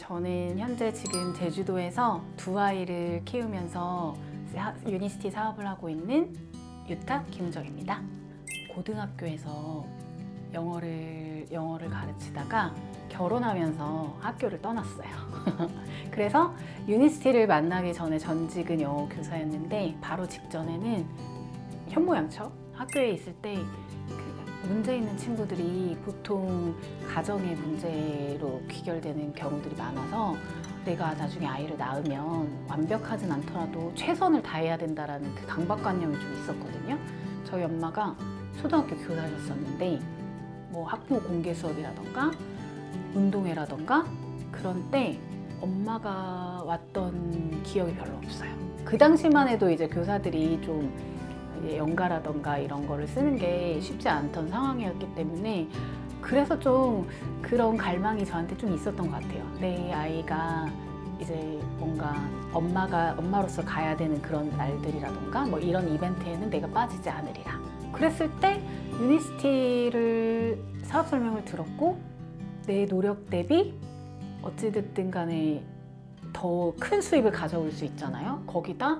저는 현재 지금 제주도에서 두 아이를 키우면서 유니스티 사업을 하고 있는 유타 김우정입니다. 고등학교에서 영어를 가르치다가 결혼하면서 학교를 떠났어요. 그래서 유니스티를 만나기 전에 전직은 영어 교사였는데 바로 직전에는 현모양처 학교에 있을 때 문제 있는 친구들이 보통 가정의 문제로 귀결되는 경우들이 많아서 내가 나중에 아이를 낳으면 완벽하진 않더라도 최선을 다해야 된다라는 그 강박관념이 좀 있었거든요. 저희 엄마가 초등학교 교사셨었는데 뭐 학부모 공개 수업이라던가 운동회라던가 그런 때 엄마가 왔던 기억이 별로 없어요. 그 당시만 해도 이제 교사들이 좀 연가라던가 이런 거를 쓰는 게 쉽지 않던 상황이었기 때문에 그래서 좀 그런 갈망이 저한테 좀 있었던 것 같아요. 내 아이가 이제 뭔가 엄마로서 가야 되는 그런 날들이라던가 뭐 이런 이벤트에는 내가 빠지지 않으리라. 그랬을 때 유니스티를 사업 설명을 들었고 내 노력 대비 어찌됐든 간에 더 큰 수입을 가져올 수 있잖아요. 거기다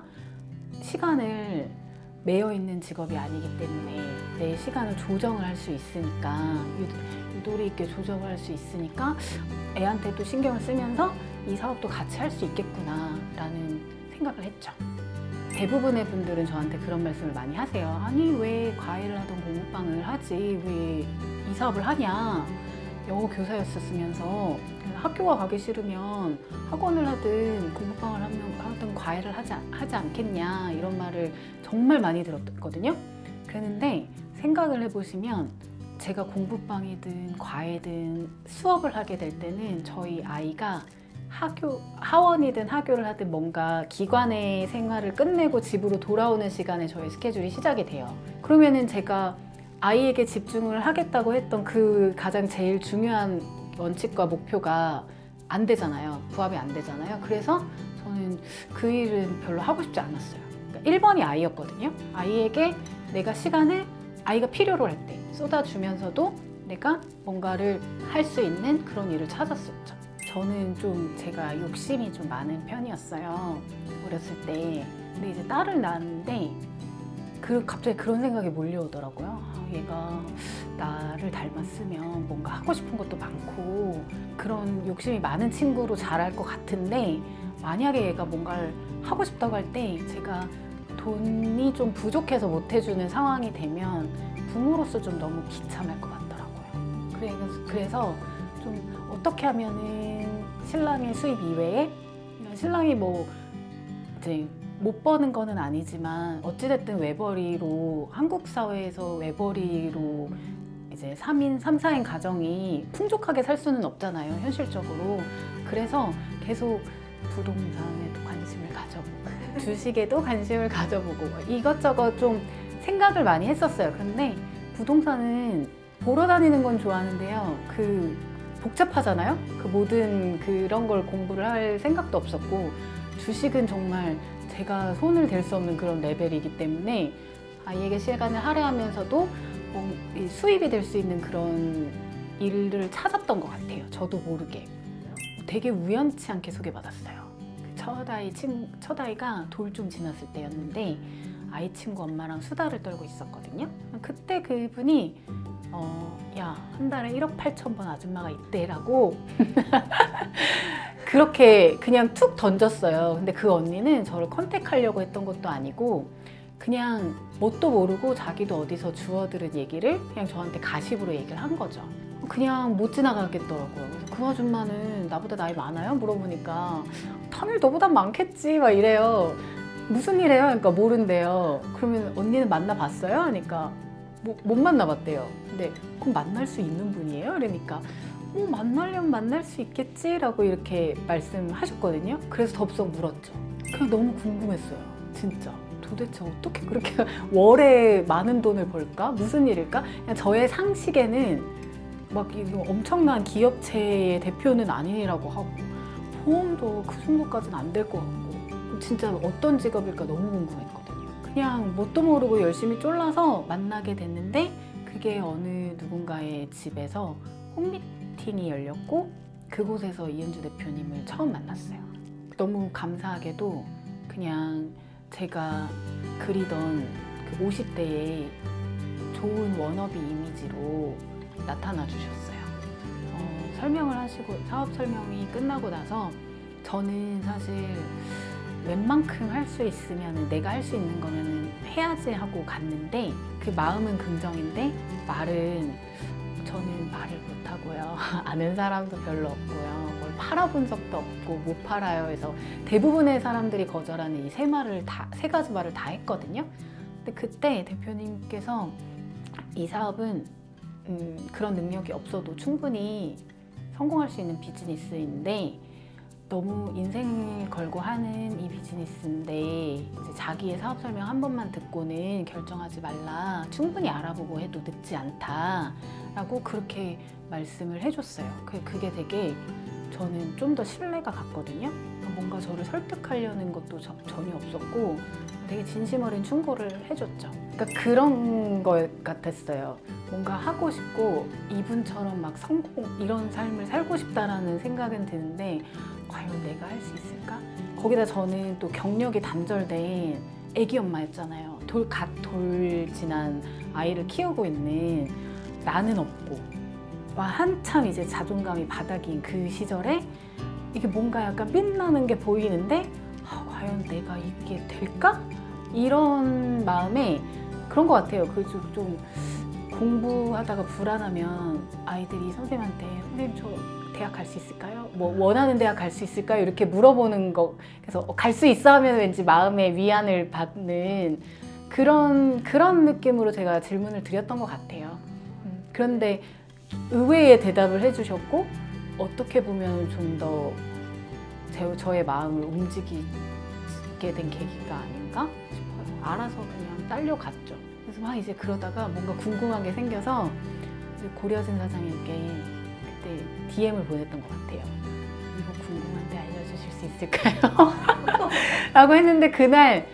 시간을 매여있는 직업이 아니기 때문에 내 시간을 조정을 할 수 있으니까 유도리 있게 조정을 할 수 있으니까 애한테도 신경을 쓰면서 이 사업도 같이 할 수 있겠구나 라는 생각을 했죠. 대부분의 분들은 저한테 그런 말씀을 많이 하세요. 아니 왜 과외를 하던 공부방을 하지 왜 이 사업을 하냐. 영어 교사였었으면서 학교가 가기 싫으면 학원을 하든 공부방을 하든 과외를 하지 않겠냐 이런 말을 정말 많이 들었거든요. 그랬는데 생각을 해보시면 제가 공부방이든 과외든 수업을 하게 될 때는 저희 아이가 하원이든 학교를 하든 뭔가 기관의 생활을 끝내고 집으로 돌아오는 시간에 저희 스케줄이 시작이 돼요. 그러면은 제가 아이에게 집중을 하겠다고 했던 그 가장 제일 중요한 원칙과 목표가 안 되잖아요. 부합이 안 되잖아요. 그래서 저는 그 일은 별로 하고 싶지 않았어요. 그러니까 1번이 아이였거든요. 아이에게 내가 시간을 아이가 필요로 할 때 쏟아주면서도 내가 뭔가를 할 수 있는 그런 일을 찾았었죠. 저는 좀 제가 욕심이 좀 많은 편이었어요. 어렸을 때. 근데 이제 딸을 낳았는데 갑자기 그런 생각이 몰려오더라고요. 아, 얘가 나를 닮았으면 뭔가 하고 싶은 것도 많고 그런 욕심이 많은 친구로 자랄 것 같은데 만약에 얘가 뭔가를 하고 싶다고 할 때 제가 돈이 좀 부족해서 못 해주는 상황이 되면 부모로서 좀 너무 비참할 것 같더라고요. 그래서 좀 어떻게 하면은 신랑의 수입 이외에 신랑이 뭐 이제 못 버는 거는 아니지만 어찌됐든 외벌이로 한국 사회에서 외벌이로 이제 3인, 3, 4인 가정이 풍족하게 살 수는 없잖아요, 현실적으로. 그래서 계속 부동산에도 관심을 가져보고 주식에도 관심을 가져보고 이것저것 좀 생각을 많이 했었어요. 그런데 부동산은 보러 다니는 건 좋아하는데요. 복잡하잖아요. 모든 그런 걸 공부를 할 생각도 없었고 주식은 정말 제가 손을 댈 수 없는 그런 레벨이기 때문에 아이에게 시간을 할애하면서도 수입이 될 수 있는 그런 일을 찾았던 것 같아요. 저도 모르게. 되게 우연치 않게 소개받았어요. 첫 아이가 돌 좀 지났을 때였는데 아이 친구 엄마랑 수다를 떨고 있었거든요. 그때 그분이 야, 한 달에 1억 8천 번 아줌마가 있대라고 그렇게 그냥 툭 던졌어요. 근데 그 언니는 저를 컨택하려고 했던 것도 아니고 그냥 뭣도 모르고 자기도 어디서 주워들은 얘기를 그냥 저한테 가십으로 얘기를 한 거죠. 그냥 못 지나가겠더라고요. 그래서 그 아줌마는 나보다 나이 많아요? 물어보니까 당연히 너보다 많겠지 막 이래요. 무슨 일 해요? 그러니까 모른대요. 그러면 언니는 만나봤어요? 하니까 못 만나봤대요. 근데 그럼 만날 수 있는 분이에요? 그러니까 만나려면 만날 수 있겠지라고 이렇게 말씀하셨거든요. 그래서 덥석 물었죠. 그냥 너무 궁금했어요. 진짜. 도대체 어떻게 그렇게 월에 많은 돈을 벌까? 무슨 일일까? 그냥 저의 상식에는 막 엄청난 기업체의 대표는 아니라고 하고 보험도 그 정도까지는 안 될 것 같고 진짜 어떤 직업일까 너무 궁금했거든요. 그냥 뭣도 모르고 열심히 쫄라서 만나게 됐는데 그게 어느 누군가의 집에서 홈미팅이 열렸고 그곳에서 이은주 대표님을 처음 만났어요. 너무 감사하게도 그냥 제가 그리던 그 50대의 좋은 워너비 이미지로 나타나 주셨어요. 설명을 하시고 사업 설명이 끝나고 나서 저는 사실 웬만큼 할 수 있으면 내가 할 수 있는 거면 해야지 하고 갔는데 그 마음은 긍정인데 저는 말을 못하고요. 아는 사람도 별로 없고요. 뭘 팔아본 적도 없고 못 팔아요 해서 대부분의 사람들이 거절하는 이 세 가지 말을 다 했거든요. 근데 그때 대표님께서 이 사업은 그런 능력이 없어도 충분히 성공할 수 있는 비즈니스인데 너무 인생을 걸고 하는 이 비즈니스인데 이제 자기의 사업 설명 한 번만 듣고는 결정하지 말라. 충분히 알아보고 해도 늦지 않다. 라고 그렇게 말씀을 해줬어요. 그게 되게 저는 좀 더 신뢰가 갔거든요. 뭔가 저를 설득하려는 것도 전혀 없었고 되게 진심 어린 충고를 해줬죠. 그러니까 그런 것 같았어요. 뭔가 하고 싶고 이분처럼 막 성공 이런 삶을 살고 싶다라는 생각은 드는데 과연 내가 할 수 있을까? 거기다 저는 또 경력이 단절된 애기 엄마였잖아요. 돌 지난 아이를 키우고 있는 나는 없고 한참 이제 자존감이 바닥인 그 시절에 이게 뭔가 약간 빛나는 게 보이는데 과연 내가 이게 될까? 이런 마음에 그런 것 같아요. 좀 공부하다가 불안하면 아이들이 선생님한테 선생님 저 대학 갈 수 있을까요? 뭐 원하는 대학 갈 수 있을까요? 이렇게 물어보는 거. 그래서 갈 수 있어 하면 왠지 마음의 위안을 받는 그런 느낌으로 제가 질문을 드렸던 것 같아요. 그런데 의외의 대답을 해주셨고 어떻게 보면 좀 더 저의 마음을 움직이게 된 계기가 아닌가 싶어요. 알아서 그냥 딸려갔죠. 그래서 막 이제 그러다가 뭔가 궁금한 게 생겨서 고려진 사장님께 그때 DM을 보냈던 것 같아요. 이거 궁금한데 알려주실 수 있을까요? 라고 했는데 그날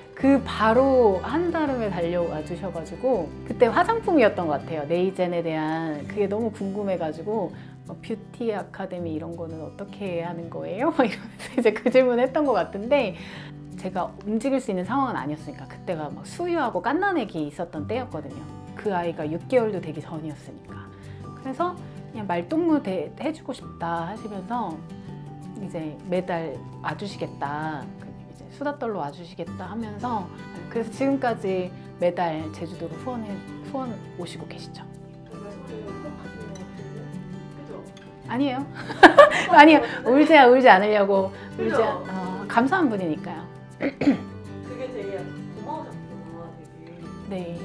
바로 한달음에 달려와 주셔가지고 그때 화장품이었던 것 같아요. 네이젠에 대한 그게 너무 궁금해가지고 뷰티 아카데미 이런 거는 어떻게 하는 거예요? 이러면서 이제 그 질문을 했던 것 같은데 제가 움직일 수 있는 상황은 아니었으니까 그때가 막 수유하고 갓난아기 있었던 때였거든요. 그 아이가 6개월도 되기 전이었으니까. 그래서 그냥 말동무 해주고 싶다 하시면서 이제 매달 와주시겠다. 이제 수다 떨러 와주시겠다 하면서 그래서 지금까지 매달 제주도로 후원 오시고 계시죠. 아니에요. 아니요. 울지 않으려고. 감사한 분이니까요. 그게 되게 고마우셨구나, 되게. 네.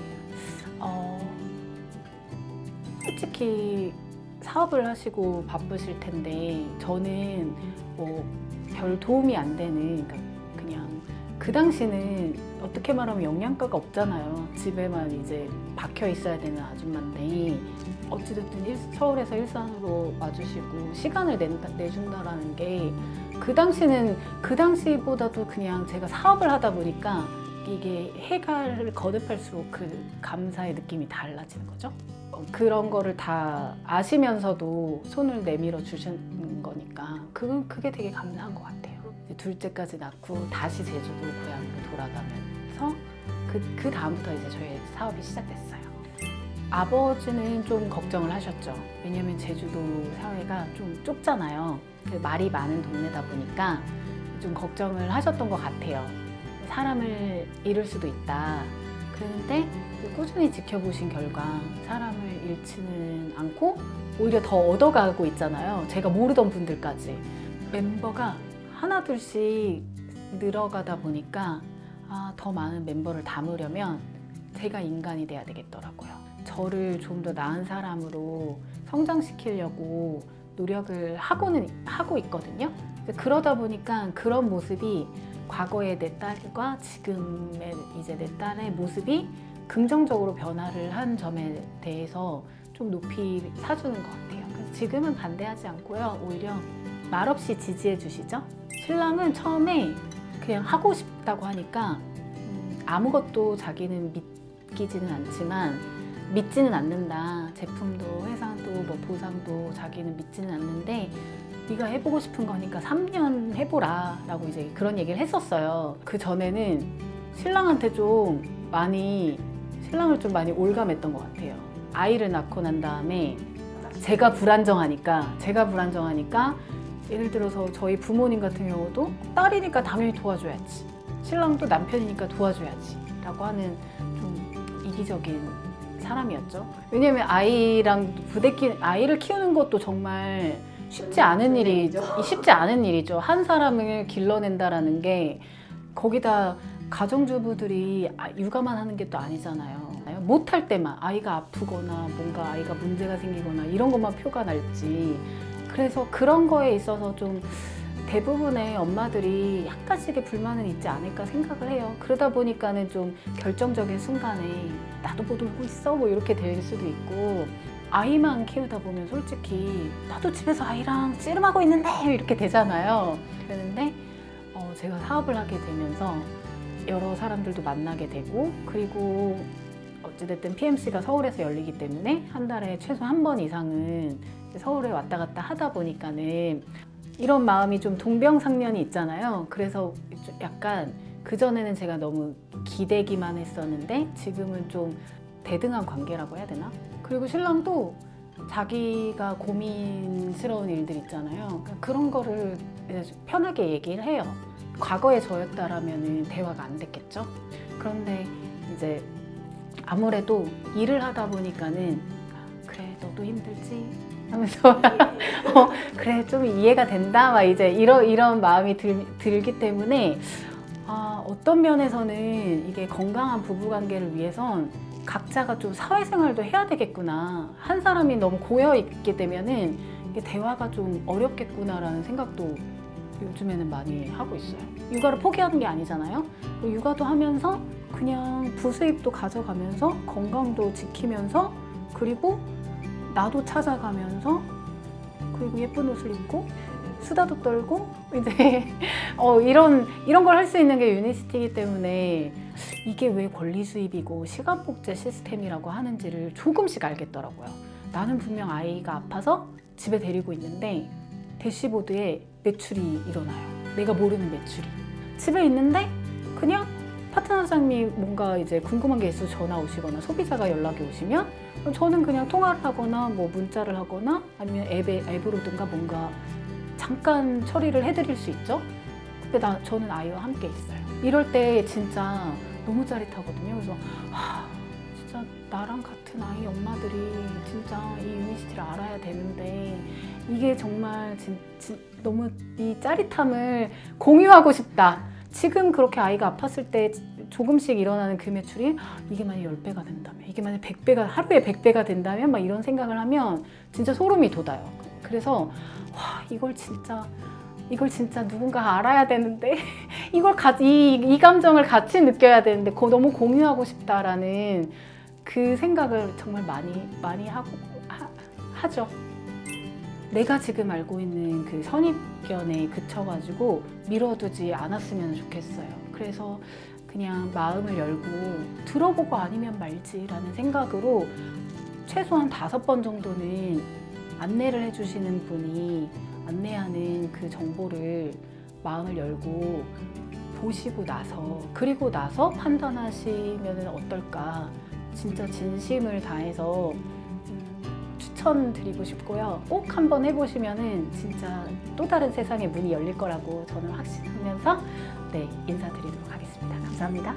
솔직히 사업을 하시고 바쁘실 텐데 저는 뭐 별 도움이 안 되는 그냥 그 당시는 어떻게 말하면 영양가가 없잖아요. 집에만 이제 박혀 있어야 되는 아줌마인데 어찌됐든 서울에서 일산으로 와주시고 시간을 내준다라는 게 그 당시보다도 그냥 제가 사업을 하다 보니까 이게 해가를 거듭할수록 그 감사의 느낌이 달라지는 거죠. 그런 거를 다 아시면서도 손을 내밀어 주시는 거니까 그게 되게 감사한 것 같아요. 둘째까지 낳고 다시 제주도 고향으로 돌아가면서 그 다음부터 이제 저희 사업이 시작됐어요. 아버지는 좀 걱정을 하셨죠. 왜냐면 제주도 사회가 좀 좁잖아요. 말이 많은 동네다 보니까 좀 걱정을 하셨던 것 같아요. 사람을 잃을 수도 있다. 그런데 꾸준히 지켜보신 결과 사람을 잃지는 않고 오히려 더 얻어가고 있잖아요. 제가 모르던 분들까지. 멤버가 하나둘씩 늘어가다 보니까 더 많은 member를 담으려면 제가 인간이 돼야 되겠더라고요. 저를 좀 더 나은 사람으로 성장시키려고 노력을 하고 있거든요. 그러다 보니까 그런 모습이 과거의 내 딸과 지금의 이제 내 딸의 모습이 긍정적으로 변화를 한 점에 대해서 좀 높이 사주는 것 같아요. 그래서 지금은 반대하지 않고요. 오히려 말없이 지지해 주시죠. 신랑은 처음에 그냥 하고 싶다고 하니까 아무것도 자기는 믿기지는 않지만 믿지는 않는다. 제품도 회사도 뭐 보상도 자기는 믿지는 않는데 네가 해보고 싶은 거니까 3년 해보라 라고 이제 그런 얘기를 했었어요. 그 전에는 신랑한테 신랑을 좀 많이 올감했던 것 같아요. 아이를 낳고 난 다음에 제가 불안정하니까 예를 들어서 저희 부모님 같은 경우도 딸이니까 당연히 도와줘야지, 신랑도 남편이니까 도와줘야지 라고 하는 좀 이기적인 사람이었죠. 왜냐면 아이를 키우는 것도 정말 쉽지 않은 일이죠. 한 사람을 길러낸다라는 게, 거기다 가정주부들이 육아만 하는 게 또 아니잖아요. 못할 때만, 아이가 아프거나 뭔가 아이가 문제가 생기거나 이런 것만 표가 날지. 그래서 그런 거에 있어서 좀 대부분의 엄마들이 약간씩의 불만은 있지 않을까 생각을 해요. 그러다 보니까는 좀 결정적인 순간에 나도 못 울고 있어 뭐 이렇게 될 수도 있고, 아이만 키우다 보면 솔직히 나도 집에서 아이랑 씨름하고 있는데 이렇게 되잖아요. 그랬는데 제가 사업을 하게 되면서 여러 사람들도 만나게 되고, 그리고 어찌됐든 PMC가 서울에서 열리기 때문에 한 달에 최소 한 번 이상은 서울에 왔다 갔다 하다 보니까는 이런 마음이 좀 동병상련이 있잖아요. 그래서 약간 그전에는 제가 너무 기대기만 했었는데 지금은 좀 대등한 관계라고 해야 되나? 그리고 신랑도 자기가 고민스러운 일들 있잖아요. 그러니까 그런 거를 편하게 얘기를 해요. 과거에 저였다라면 대화가 안 됐겠죠. 그런데 이제 아무래도 일을 하다 보니까는 그래 너도 힘들지 하면서 그래 좀 이해가 된다 막 이제 이런 마음이 들기 때문에 어떤 면에서는 이게 건강한 부부관계를 위해선 각자가 좀 사회생활도 해야 되겠구나, 한 사람이 너무 고여있게 되면은 이게 대화가 좀 어렵겠구나라는 생각도 요즘에는 많이 하고 있어요. 육아를 포기하는 게 아니잖아요. 육아도 하면서 그냥 부수입도 가져가면서 건강도 지키면서, 그리고 나도 찾아가면서, 그리고 예쁜 옷을 입고 수다도 떨고 이제 이런 걸 할 수 있는 게 유니시티이기 때문에 이게 왜 권리 수입이고 시간 복제 시스템이라고 하는지를 조금씩 알겠더라고요. 나는 분명 아이가 아파서 집에 데리고 있는데 대시보드에 매출이 일어나요. 내가 모르는 매출이. 집에 있는데 그냥 파트너장님이 뭔가 이제 궁금한 게 있어서 전화 오시거나 소비자가 연락이 오시면 저는 그냥 통화를 하거나 뭐 문자를 하거나 아니면 앱으로든가 뭔가 잠깐 처리를 해드릴 수 있죠. 근데 저는 아이와 함께 있어요. 이럴 때 진짜 너무 짜릿하거든요. 그래서 진짜 나랑 같은 아이 엄마들이 진짜 이 유니시티를 알아야 되는데 이게 정말 너무 이 짜릿함을 공유하고 싶다. 지금 그렇게 아이가 아팠을 때 조금씩 일어나는 그 매출이 이게 만약 10배가 된다면, 이게 만약 100배가, 하루에 100배가 된다면 막 이런 생각을 하면 진짜 소름이 돋아요. 그래서 이걸 진짜 누군가 알아야 되는데 이 감정을 같이 느껴야 되는데 너무 공유하고 싶다라는 그 생각을 정말 많이 하죠. 내가 지금 알고 있는 그 선입견에 그쳐가지고 미뤄두지 않았으면 좋겠어요. 그래서 그냥 마음을 열고 들어보고 아니면 말지라는 생각으로 최소한 5번 정도는 안내를 해주시는 분이 안내하는 그 정보를 마음을 열고 보시고 나서, 그리고 나서 판단하시면 어떨까. 진짜 진심을 다해서 추천드리고 싶고요. 꼭 한번 해보시면은 진짜 또 다른 세상의 문이 열릴 거라고 저는 확신하면서 인사드리도록 하겠습니다. 감사합니다.